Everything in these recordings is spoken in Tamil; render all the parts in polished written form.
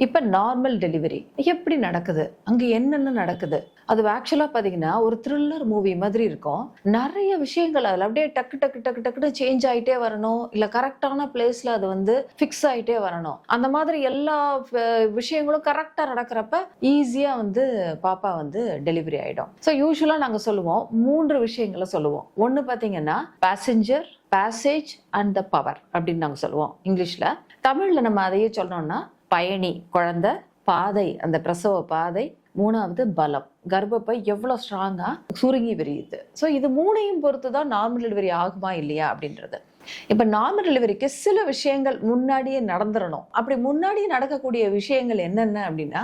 இப்போ நார்மல் டெலிவரி எப்படி நடக்குது, அங்க என்னென்ன நடக்குது? அது ஆக்சுவலா பாத்தீங்கன்னா ஒரு த்ரில்லர் மூவி மாதிரி இருக்கும். நிறைய விஷயங்கள் அதுல அப்படியே டக்கு டக்கு டக்கு டக்குன்னு சேஞ்ச் ஆயிட்டே வரணும், இல்ல கரெக்டான பிளேஸ்ல அது வந்து ஃபிக்ஸ் ஆயிட்டே வரணும். அந்த மாதிரி எல்லா விஷயங்களும் கரெக்டா நடக்கிறப்ப ஈஸியா வந்து பாப்பா வந்து டெலிவரி ஆயிடும். ஸோ யூஸ்வலா நாங்க சொல்லுவோம் 3 விஷயங்களை சொல்லுவோம். ஒன்னு பாத்தீங்கன்னா passenger, passage and the power அப்படின்னு நாங்க சொல்லுவோம் இங்கிலீஷ்ல. தமிழ்ல நம்ம அதையே சொல்லணும்னா பயணி குழந்தை, பாதை அந்த பிரசவ பாதை, 3வது பலம் கர்ப்பப்பை எவ்வளவு ஸ்ட்ராங்கா சுருங்கி விரியுது. ஸோ இது 3ஐயும் பொறுத்து தான் நார்மல் டெலிவரி ஆகுமா இல்லையா அப்படின்றது. இப்ப நார்மல் டெலிவரிக்கு சில விஷயங்கள் முன்னாடியே நடந்துடணும். அப்படி முன்னாடியே நடக்கக்கூடிய விஷயங்கள் என்னென்ன அப்படின்னா,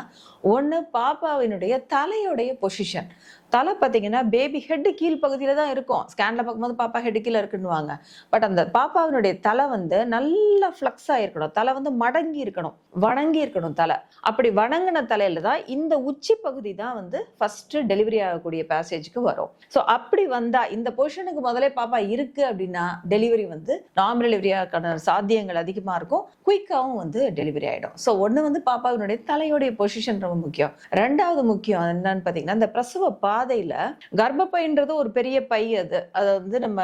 ஒன்று பாப்பாவினுடைய தலையுடைய பொசிஷன். தலை பார்த்தீங்கன்னா பேபி ஹெட் கீழ் பகுதியில தான் இருக்கும். ஸ்கேன்ல பார்க்கும்போது பாப்பா ஹெட் கீழே இருக்குன்னுவாங்க. பட் அந்த பாப்பாவினுடைய தலை வந்து நல்லா ஃப்ளக்ஸ் ஆயிருக்கணும். தலை வந்து மடங்கி இருக்கணும், வணங்கி இருக்கணும் தலை. அப்படி வணங்கின தலையில தான் இந்த உச்சி பகுதி தான் வந்து ஃபர்ஸ்ட் டெலிவரி ஆகக்கூடிய பேசேஜுக்கு வரும். ஸோ அப்படி வந்தா இந்த பொசிஷனுக்கு முதலே பாப்பா இருக்கு அப்படின்னா டெலிவரி வந்து நார்மல் டெலிவரியாக்கான சாத்தியங்கள் அதிகமா இருக்கும். குயிக்காவும் வந்து டெலிவரி ஆயிடும். ஸோ ஒன்று வந்து பாப்பாவினுடைய தலையோடைய பொசிஷன் ரொம்ப முக்கியம். 2வது முக்கியம் என்னன்னு பார்த்தீங்கன்னா, இந்த பிரசவ பாதையில கர்ப்பப்பைன்றது ஒரு பெரிய பை. அதை வந்து நம்ம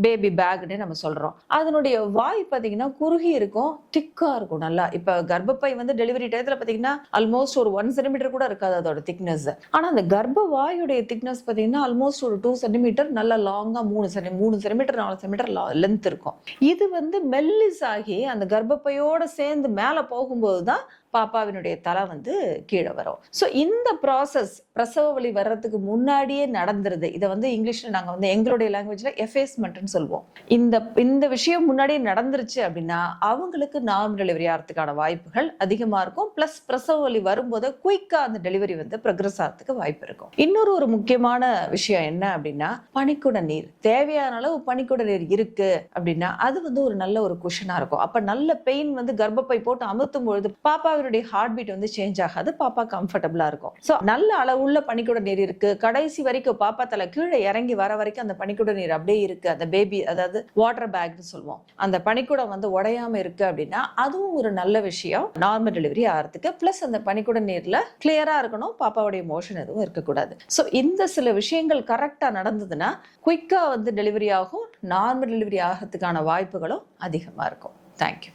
பேபி பேக்னே நம்ம சொல்றோம். அதனுடைய வாய் பார்த்தீங்கன்னா குறுகி இருக்கும், திக்கா இருக்கும் நல்லா. இப்ப கர்ப்பப்பை வந்து டெலிவரி டயத்துல பார்த்தீங்கன்னா ஆல்மோஸ்ட் ஒரு 1 சென்டிமீட்டர் கூட இருக்காது அதோட திக்னஸ். ஆனா அந்த கர்ப்ப வாயுடைய திக்னஸ் பார்த்தீங்கன்னா ஆல்மோஸ்ட் ஒரு 2 சென்டிமீட்டர் நல்ல லாங்கா 3 சென்டிமீட்டர் 4 சென்டிமீட்டர் லென்த் இருக்கும். இது வந்து மெல்லிஸ் ஆகி அந்த கர்ப்பப்பையோட சேர்ந்து மேல போகும்போதுதான் பாப்பாவினுடைய தலை வந்து கீழே வரும். ஸோ இந்த ப்ராசஸ் பிரசவ வலி வர்றதுக்கு முன்னாடியே நடந்துருது. இதை வந்து இங்கிலீஷ்ல நாங்கள் வந்து எங்களுடைய லாங்குவேஜ்ல எஃபேஸ்மெண்ட்னு சொல்லுவோம். இந்த விஷயம் முன்னாடியே நடந்துருச்சு அப்படின்னா அவங்களுக்கு நார்மல் டெலிவரி ஆகிறதுக்கான வாய்ப்புகள் அதிகமா இருக்கும். பிளஸ் பிரசவ வலி வரும்போது குயிக்கா அந்த டெலிவரி வந்து ப்ரொக்ரஸ் ஆகிறதுக்கு வாய்ப்பு இருக்கும். இன்னொரு முக்கியமான விஷயம் என்ன அப்படின்னா, பனிக்குட நீர். தேவையான அளவு பனிக்குட நீர் இருக்கு அப்படின்னா அது வந்து ஒரு நல்ல ஒரு குஷனா இருக்கும். அப்ப நல்ல பெயின் வந்து கர்ப்பப்பை போட்டு அமுத்தும் பொழுது பாப்பா ஹார்ட் பீட் வந்து சேஞ்ச் ஆகாது, பாப்பா கம்ஃபர்டபுளா இருக்கும். சோ நல்ல அளவுள்ள பனிக்குட நீர் இருக்கு, கடைசி வரைக்கும் பாப்பா தலை கீழே இறங்கி வர வரைக்கும் அந்த பனிக்குட நீர் அப்படியே இருக்கு, அந்த பேபி அதாவது வாட்டர் பேக்னு சொல்லுவோம், அந்த பனிக்குடம் வந்து உடையாம இருக்கு அப்படின்னா அதுவும் ஒரு நல்ல விஷயம் நார்மல் டெலிவரி ஆகிறதுக்கு. பிளஸ் அந்த பனிக்குட நீர்ல கிளியரா இருக்கணும், பாப்பாவுடைய மோஷன் எதுவும் இருக்கக்கூடாது. ஸோ இந்த சில விஷயங்கள் கரெக்டா நடந்ததுன்னா குயிக்கா வந்து டெலிவரி ஆகும், நார்மல் டெலிவரி ஆகிறதுக்கான வாய்ப்புகளும் அதிகமா இருக்கும். தேங்க்யூ.